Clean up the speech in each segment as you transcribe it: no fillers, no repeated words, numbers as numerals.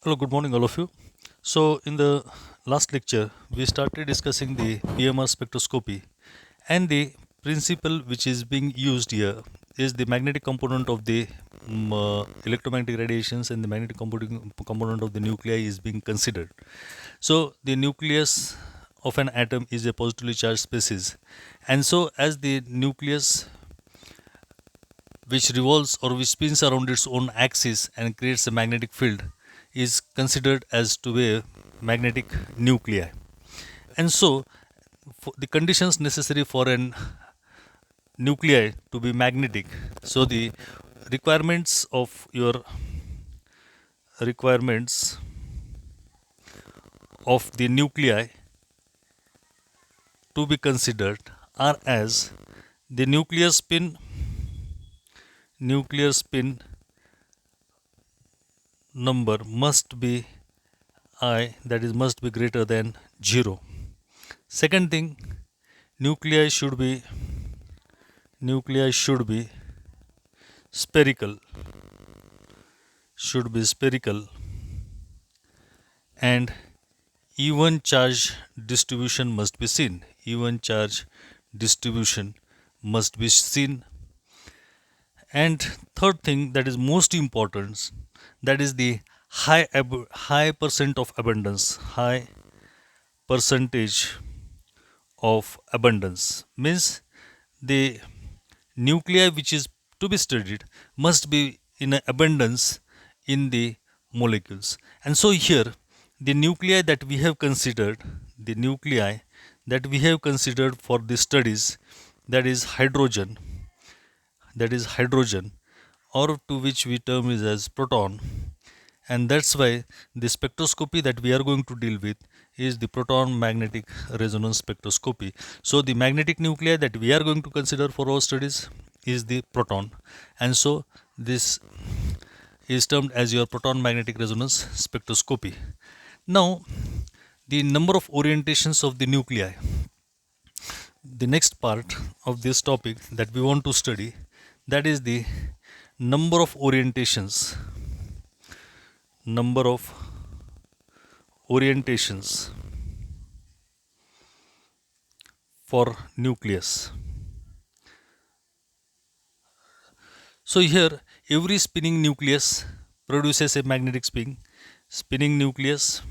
Hello, good morning, all of you. So, in the last lecture, we started discussing the PMR spectroscopy, and the principle which is being used here is the magnetic component of the electromagnetic radiations, and the magnetic component of the nuclei is being considered. So, the nucleus of an atom is a positively charged species, and so as the nucleus which revolves or which spins around its own axis and creates a magnetic field is considered as to be a magnetic nuclei. And so, for the conditions necessary for an nuclei to be magnetic, so the requirements of your requirements of the nuclei to be considered are as the nuclear spin number must be I, that is must be greater than 0. Second thing, nuclei should be nuclei spherical should be spherical and even charge distribution must be seen. Even charge distribution must be seen. And third thing, that is most important, that is the high percent of abundance. High percentage of abundance means the nuclei which is to be studied must be in abundance in the molecules. And so here the nuclei that we have considered, the nuclei that we have considered for the studies, that is hydrogen, or to which we term is as proton. And that's why the spectroscopy that we are going to deal with is the proton magnetic resonance spectroscopy. So the magnetic nuclei that we are going to consider for our studies is the proton, and so this is termed as your proton magnetic resonance spectroscopy. Now, the number of orientations of the nuclei, the next part of this topic that we want to study, that is the number of orientations for nucleus. So here every spinning nucleus produces a magnetic spinning nucleus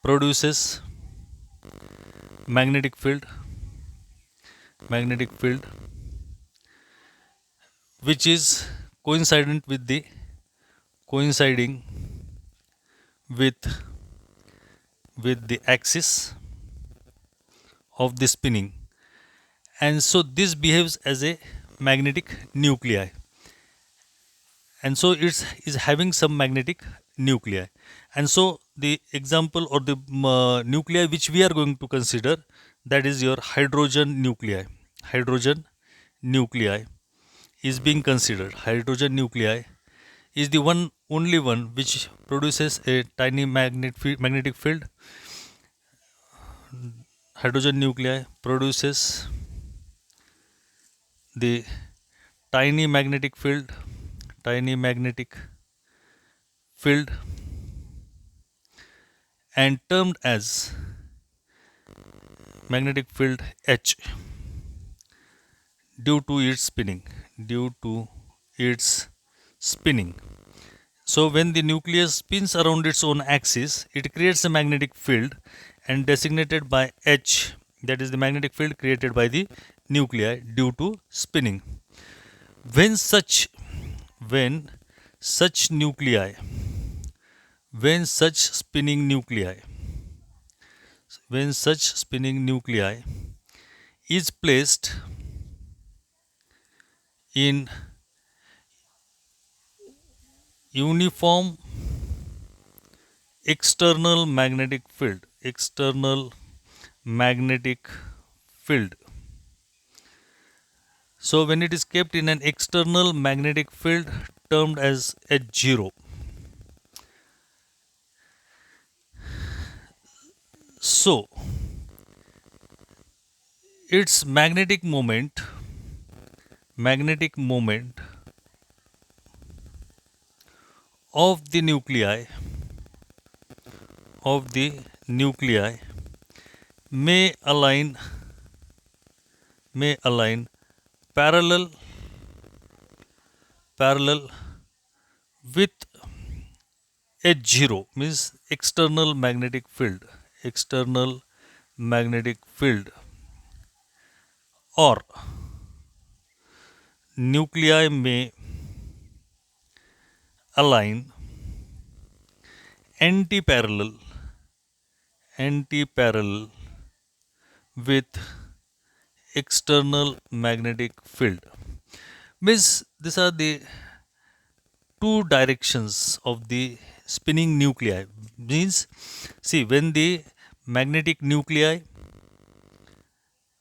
produces magnetic field which is coincident with the coinciding with the axis of the spinning, and so this behaves as a magnetic nuclei, and so it is having some magnetic nuclei. And so the example or the nuclei which we are going to consider, that is your hydrogen nuclei is being considered. Hydrogen nuclei is the only one which produces a tiny magnetic field. Hydrogen nuclei produces the tiny magnetic field and termed as magnetic field H due to its spinning. So when the nucleus spins around its own axis, it creates a magnetic field and designated by H, that is the magnetic field created by the nuclei due to spinning. When such when such nuclei when such spinning nuclei is placed in uniform external magnetic field. So when it is kept in an external magnetic field termed as H0, so its magnetic moment of the nuclei of the nuclei may align parallel parallel with H0 means external magnetic field or nuclei may align anti-parallel anti-parallel with external magnetic field means these are the two directions of the spinning nuclei means see when the magnetic nuclei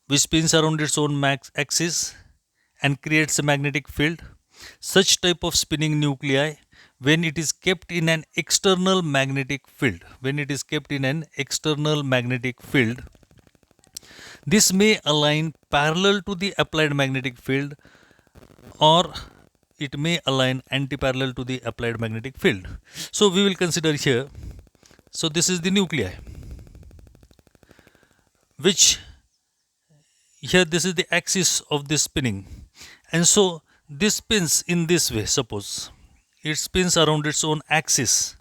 which spins around its own axis and creates a magnetic field such type of spinning nuclei when it is kept in an external magnetic field this may align parallel to the applied magnetic field or it may align anti-parallel to the applied magnetic field. So we will consider here. So this is the nuclei, which here this is the axis of this spinning, and so this spins in this way. Suppose it spins around its own axis,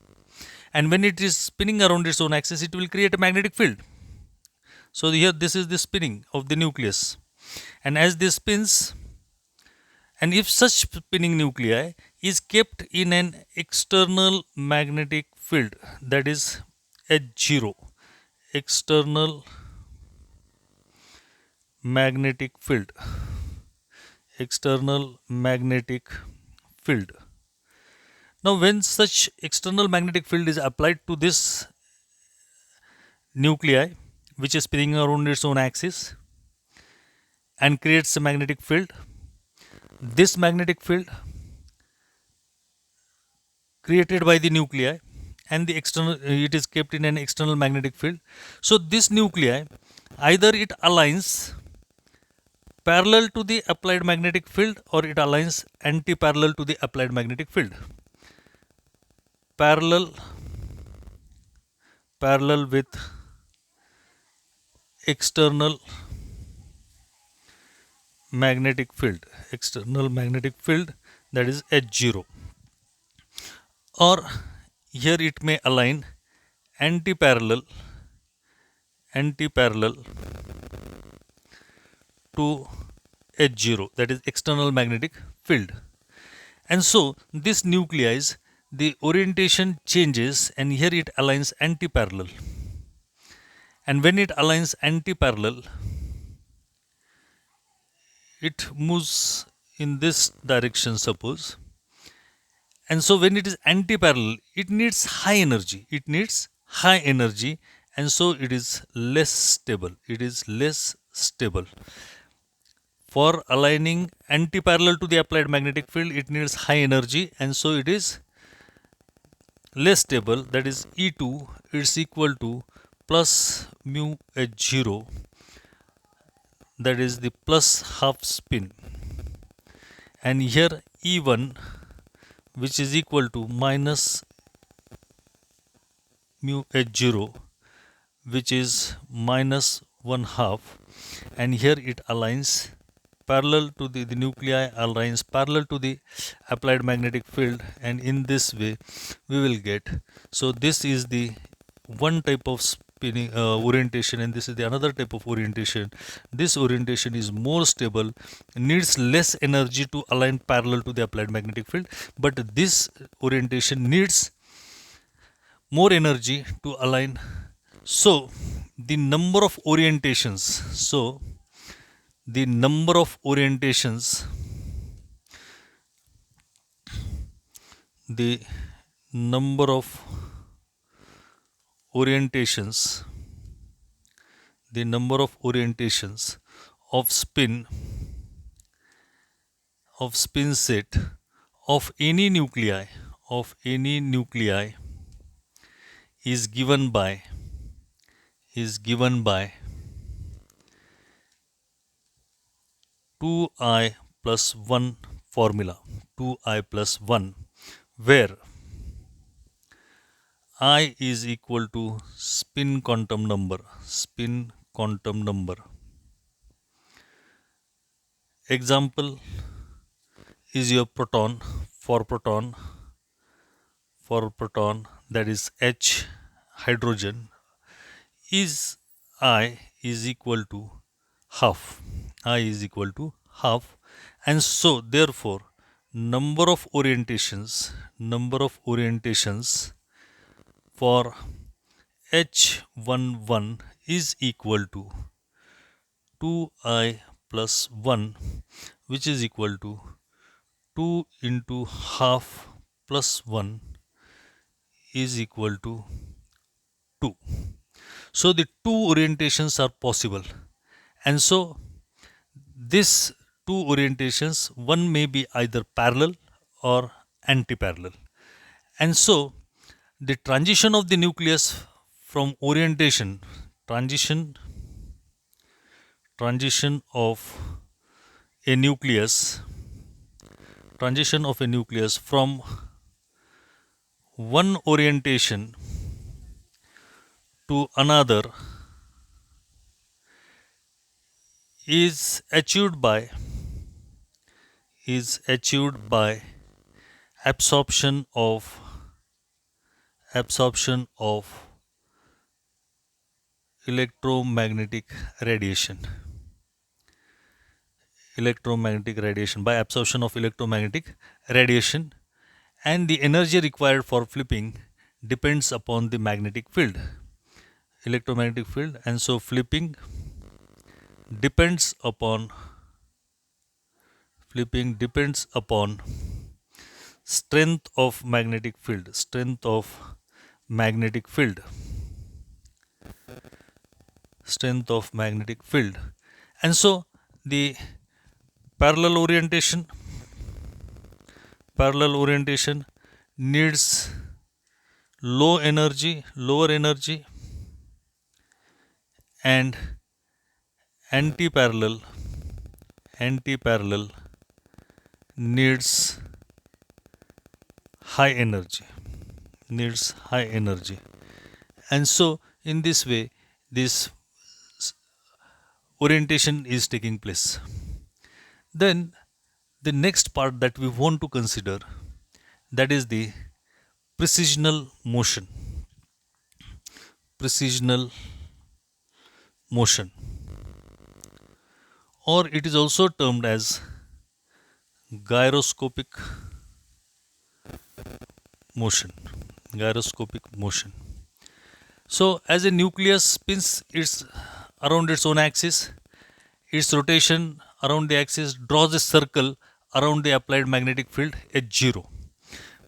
and when it is spinning around its own axis, it will create a magnetic field. So here this is the spinning of the nucleus, and as this spins, and if such spinning nuclei is kept in an external magnetic field, that is H0, external magnetic field, external magnetic field. Now, when such external magnetic field is applied to this nuclei, which is spinning around its own axis and creates a magnetic field, this magnetic field created by the nuclei and the external it is kept in an external magnetic field. So this nuclei either it aligns parallel to the applied magnetic field or it aligns anti-parallel to the applied magnetic field. Parallel with external magnetic field, that is H0, or here it may align anti-parallel to H0, that is external magnetic field. And so this nuclei, the orientation changes and here it aligns anti-parallel. And when it aligns anti-parallel, it moves in this direction, suppose. And so when it is anti-parallel, it needs high energy. And so it is less stable. For aligning anti-parallel to the applied magnetic field, it needs high energy and so it is less stable. That is E2 is equal to plus mu H0, that is the plus half spin, and here E1 which is equal to minus mu H0 which is minus 1/2, and here it aligns parallel to the nuclei aligns parallel to the applied magnetic field, and in this way we will get. So this is the one type of spinning orientation, and this is the another type of orientation. This orientation is more stable, needs less energy to align parallel to the applied magnetic field, but this orientation needs more energy to align. So the number of orientations the number of orientations the number of orientations the number of orientations of spin set of any nuclei is given by 2i plus 1 formula, 2i plus 1, where I is equal to spin quantum number. Spin quantum number. Example is your proton. For proton, that is H hydrogen, is I is equal to half. I is equal to half, and so therefore number of orientations for H11 is equal to 2I plus 1, which is equal to 2 into half plus 1 is equal to 2. So the two orientations are possible, and so this two orientations, one may be either parallel or anti-parallel, and so the transition of the nucleus from transition of a nucleus from one orientation to another is achieved by absorption of electromagnetic radiation. By absorption of electromagnetic radiation, and the energy required for flipping depends upon the magnetic field, and so flipping depends upon strength of magnetic field, and so the parallel orientation needs lower energy, and anti-parallel needs high energy, and so in this way this orientation is taking place. Then the next part that we want to consider, that is the precisional motion. Or it is also termed as gyroscopic motion. So as a nucleus spins around its own axis, its rotation around the axis draws a circle around the applied magnetic field H0.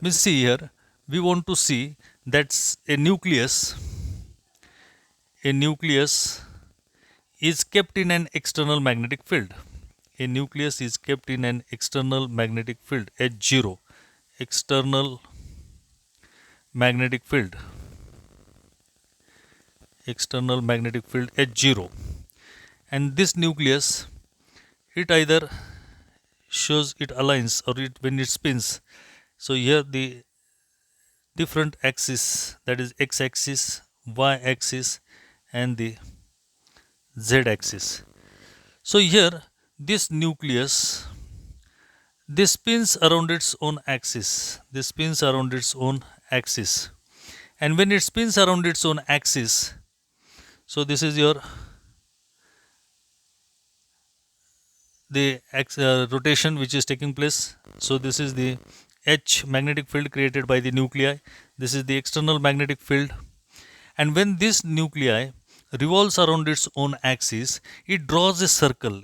Means see here, we want to see that a nucleus is kept in an external magnetic field. H0, external magnetic field H0, and this nucleus, it either shows it aligns or when it spins. So here the different axis, that is x axis, y axis, and the z axis. So here this nucleus, this spins around its own axis, and when it spins around its own axis, so this is your rotation which is taking place. So this is the H magnetic field created by the nuclei. This is the external magnetic field, and when this nuclei revolves around its own axis, it draws a circle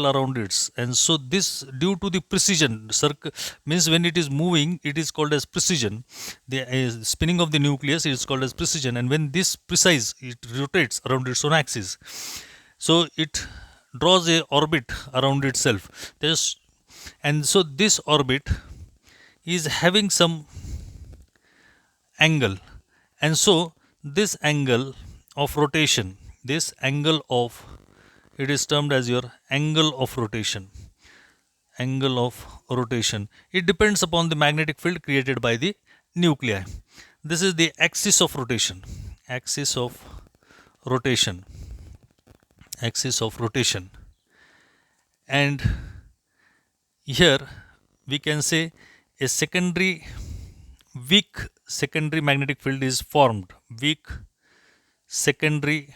around it, and so this, due to the precision, circle means when it is moving, it is called as precision. The spinning of the nucleus is called as precision, and when this precise, it rotates around its own axis, so it draws a orbit around itself. And so this orbit is having some angle, and so this angle of rotation, it is termed as your angle of rotation. It depends upon the magnetic field created by the nuclei. this is the axis of rotation, axis of rotation, axis of rotation. And here we can say a weak secondary magnetic field is formed. Weak secondary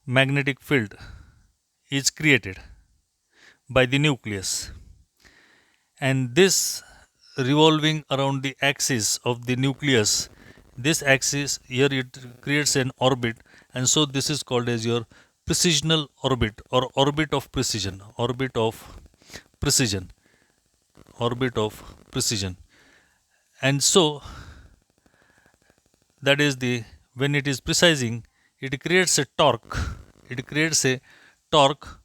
magnetic field is created by the nucleus, and this revolving around the axis of the nucleus, this axis here, it creates an orbit, and so this is called as your precisional orbit, or orbit of precision, orbit of precision, orbit of precision. And so that is the, when it is precising, it creates a torque, it creates a torque,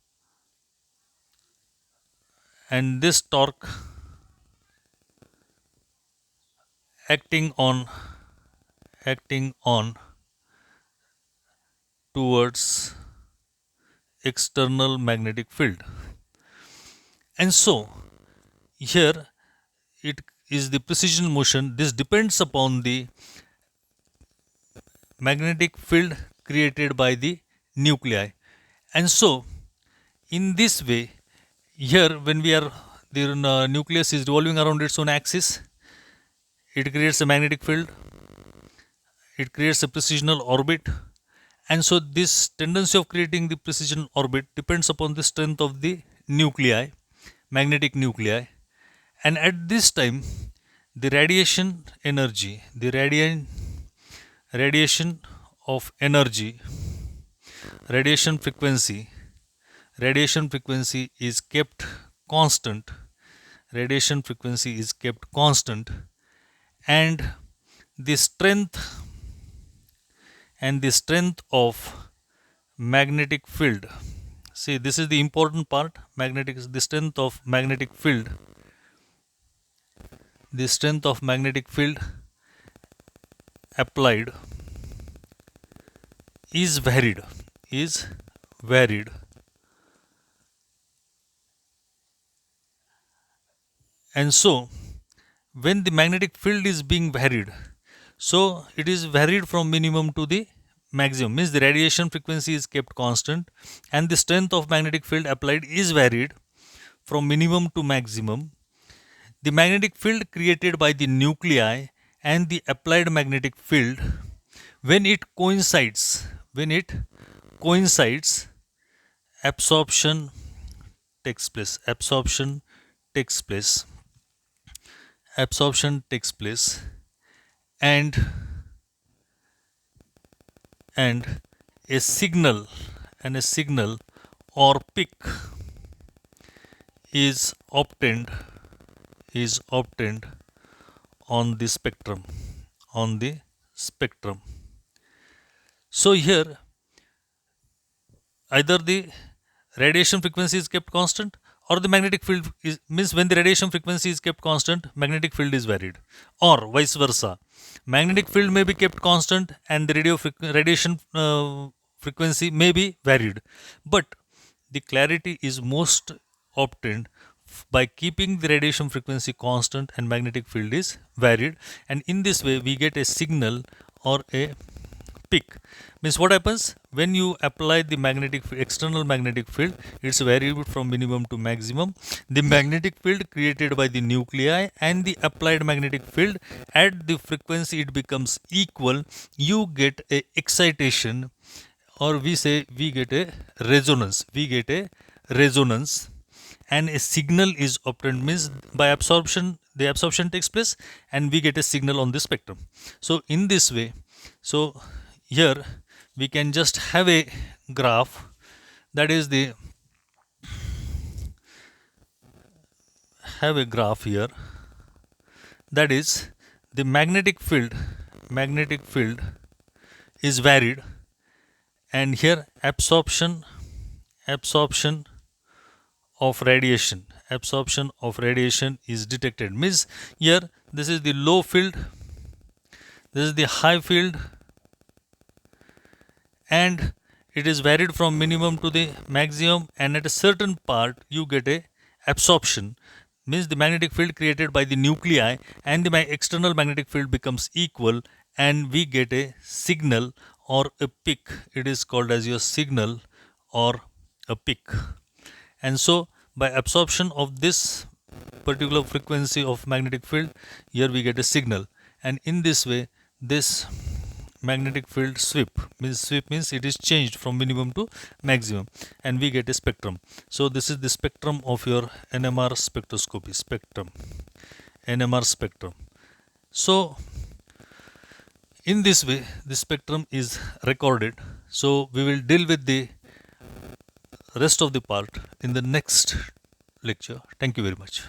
and this torque acting on towards external magnetic field. And so here it is the precision motion. This depends upon the magnetic field created by the nuclei. And so in this way, here when we are, the nucleus is revolving around its own axis, it creates a magnetic field, it creates a precisional orbit. And so this tendency of creating the precision orbit depends upon the strength of the nuclei, magnetic nuclei. And at this time, the radiation energy, the radiation of energy, radiation frequency is kept constant. Radiation frequency is kept constant, and the strength of magnetic field. See, this is the important part. The strength of magnetic field. The strength of magnetic field applied is varied. And so when the magnetic field is being varied, so it is varied from minimum to the maximum, means the radiation frequency is kept constant, and the strength of magnetic field applied is varied from minimum to maximum. The magnetic field created by the nuclei and the applied magnetic field, when it coincides, absorption takes place. And a signal or peak is obtained on the spectrum. So here either the radiation frequency is kept constant, or the magnetic field is, means when the radiation frequency is kept constant, magnetic field is varied, or vice versa. Magnetic field may be kept constant and the radiation frequency may be varied, but the clarity is most obtained by keeping the radiation frequency constant and magnetic field is varied. And in this way we get a signal or a peak. Means what happens when you apply the external magnetic field, it's varied from minimum to maximum. The magnetic field created by the nuclei and the applied magnetic field, at the frequency it becomes equal, you get a excitation, or we get a resonance. And a signal is obtained, means by absorption, the absorption takes place and we get a signal on the spectrum. So in this way, so here we can just have a graph, that is the here, that is the magnetic field is varied, and here absorption of radiation is detected. Means here this is the low field, this is the high field, and it is varied from minimum to the maximum, and at a certain part you get a absorption, means the magnetic field created by the nuclei and the external magnetic field becomes equal, and we get a signal or a peak. It is called as your signal or a peak. And so by absorption of this particular frequency of magnetic field, here we get a signal, and in this way this magnetic field sweep means it is changed from minimum to maximum, and we get a spectrum. So this is the spectrum of your NMR spectroscopy. NMR spectrum. So in this way the spectrum is recorded. So we will deal with the rest of the part in the next lecture. Thank you very much.